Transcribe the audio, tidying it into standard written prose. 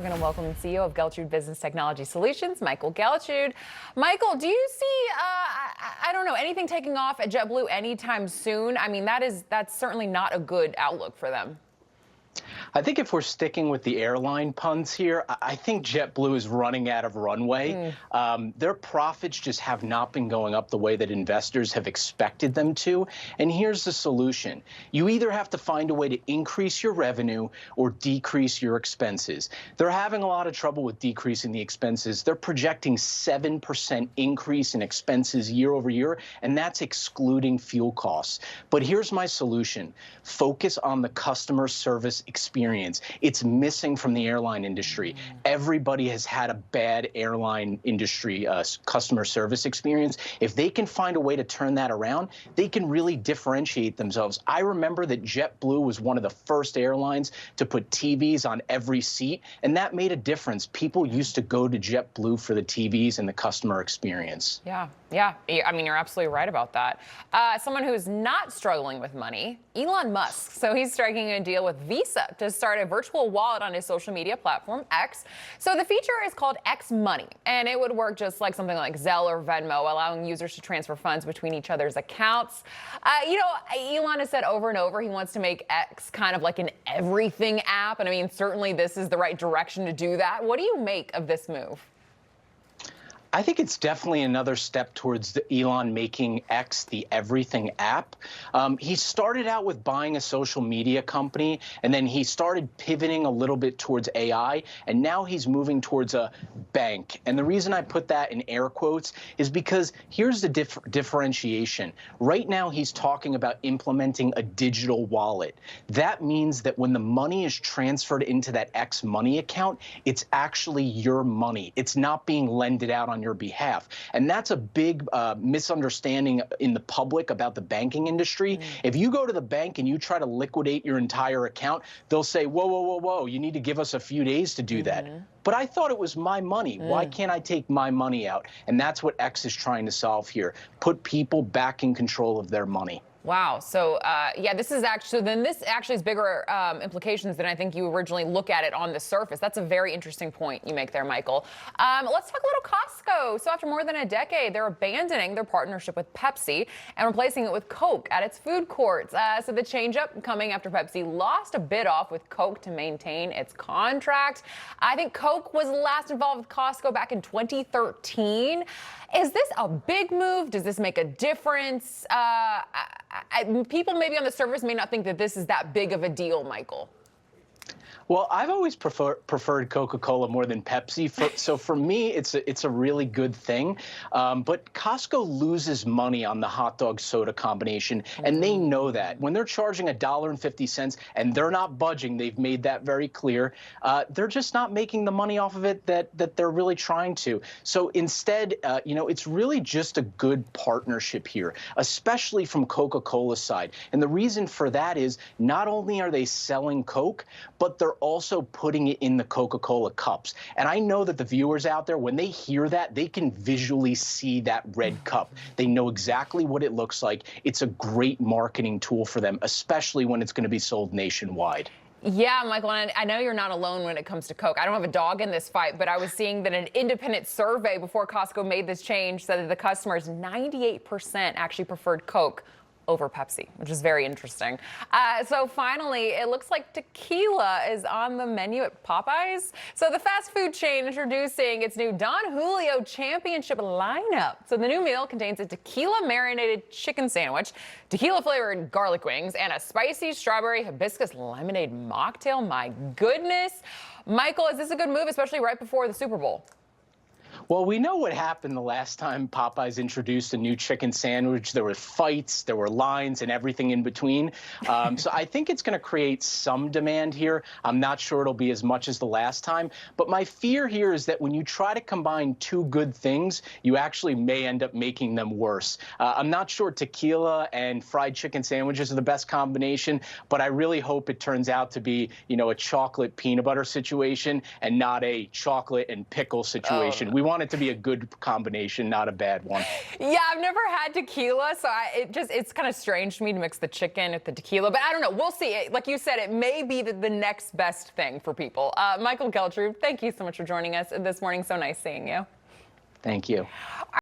We're going to welcome the CEO of Geltrude Business Technology Solutions, Michael Geltrude. Michael, do you see, I don't know, anything taking off at JetBlue anytime soon? I mean, that's certainly not a good outlook for them. I think if we're sticking with the airline puns here, I think JetBlue is running out of runway. Their profits just have not been going up the way that investors have expected them to. And here's the solution. You either have to find a way to increase your revenue or decrease your expenses. They're having a lot of trouble with decreasing the expenses. They're projecting 7% increase in expenses year over year, and that's excluding fuel costs. But here's my solution. Focus on the customer service experience. It's missing from the airline industry. Everybody has had a bad airline industry customer service experience. If they can find a way to turn that around, they can really differentiate themselves. I remember that JetBlue was one of the first airlines to put TVs on every seat, and that made a difference. People used to go to JetBlue for the TVs and the customer experience. Yeah. I mean, you're absolutely right about that. Someone who's not struggling with money, Elon Musk. So he's striking a deal with Visa to start a virtual wallet on his social media platform, X. So the feature is called X Money, and it would work just like something like Zelle or Venmo, allowing users to transfer funds between each other's accounts. Elon has said over and over he wants to make X kind of like an everything app. And I mean, certainly this is the right direction to do that. What do you make of this move? I think it's definitely another step towards Elon making X the everything app. He started out with buying a social media company, and then he started pivoting a little bit towards AI, and now he's moving towards a bank. And the reason I put that in air quotes is because here's the differentiation. Right now, he's talking about implementing a digital wallet. That means that when the money is transferred into that X Money account, it's actually your money. It's not being lended out on your behalf. And that's a big misunderstanding in the public about the banking industry. If you go to the bank and you try to liquidate your entire account, they'll say, whoa, whoa, whoa, whoa, you need to give us a few days to do that. But I thought it was my money. Why can't I take my money out? And that's what X is trying to solve here. Put people back in control of their money. Wow. So, yeah, this actually has bigger implications than I think you originally look at it on the surface. That's a very interesting point you make there, Michael. Let's talk a little Costco. So after more than a decade, they're abandoning their partnership with Pepsi and replacing it with Coke at its food courts. So the change-up coming after Pepsi lost a bid off with Coke to maintain its contract. I think Coke was last involved with Costco back in 2013. Is this a big move? Does this make a difference? People maybe on the surface may not think that this is that big of a deal, Michael. Well, I've always preferred Coca-Cola more than Pepsi. So for me, it's a really good thing. But Costco loses money on the hot dog soda combination, and they know that. When they're charging $1.50 and they're not budging, they've made that very clear. They're just not making the money off of it that they're really trying to. So instead, it's really just a good partnership here, especially from Coca-Cola's side. And the reason for that is not only are they selling Coke, but they're also putting it in the Coca-Cola cups. And I know that the viewers out there, when they hear that, they can visually see that red cup. They know exactly what it looks like. It's a great marketing tool for them, especially when it's going to be sold nationwide. Yeah, Michael, and I know you're not alone when it comes to Coke. I don't have a dog in this fight, but I was seeing that an independent survey before Costco made this change said that the customers, 98% actually preferred Coke over Pepsi, which is very interesting. So finally, it looks like tequila is on the menu at Popeyes. So the fast food chain introducing its new Don Julio Championship lineup. So the new meal contains a tequila marinated chicken sandwich, tequila flavored garlic wings, and a spicy strawberry hibiscus lemonade mocktail. My goodness. Michael, is this a good move, especially right before the Super Bowl? Well, we know what happened the last time Popeyes introduced a new chicken sandwich. There were fights, there were lines, and everything in between. So I think it's going to create some demand here. I'm not sure it'll be as much as the last time. But my fear here is that when you try to combine two good things, you actually may end up making them worse. I'm not sure tequila and fried chicken sandwiches are the best combination, but I really hope it turns out to be, a chocolate peanut butter situation and not a chocolate and pickle situation. We want want it to be a good combination, not a bad one. Yeah, I've never had tequila, so it's kind of strange to me to mix the chicken with the tequila. But I don't know. We'll see. Like you said, it may be the next best thing for people. Michael Geltrude, thank you so much for joining us this morning. So nice seeing you. Thank you.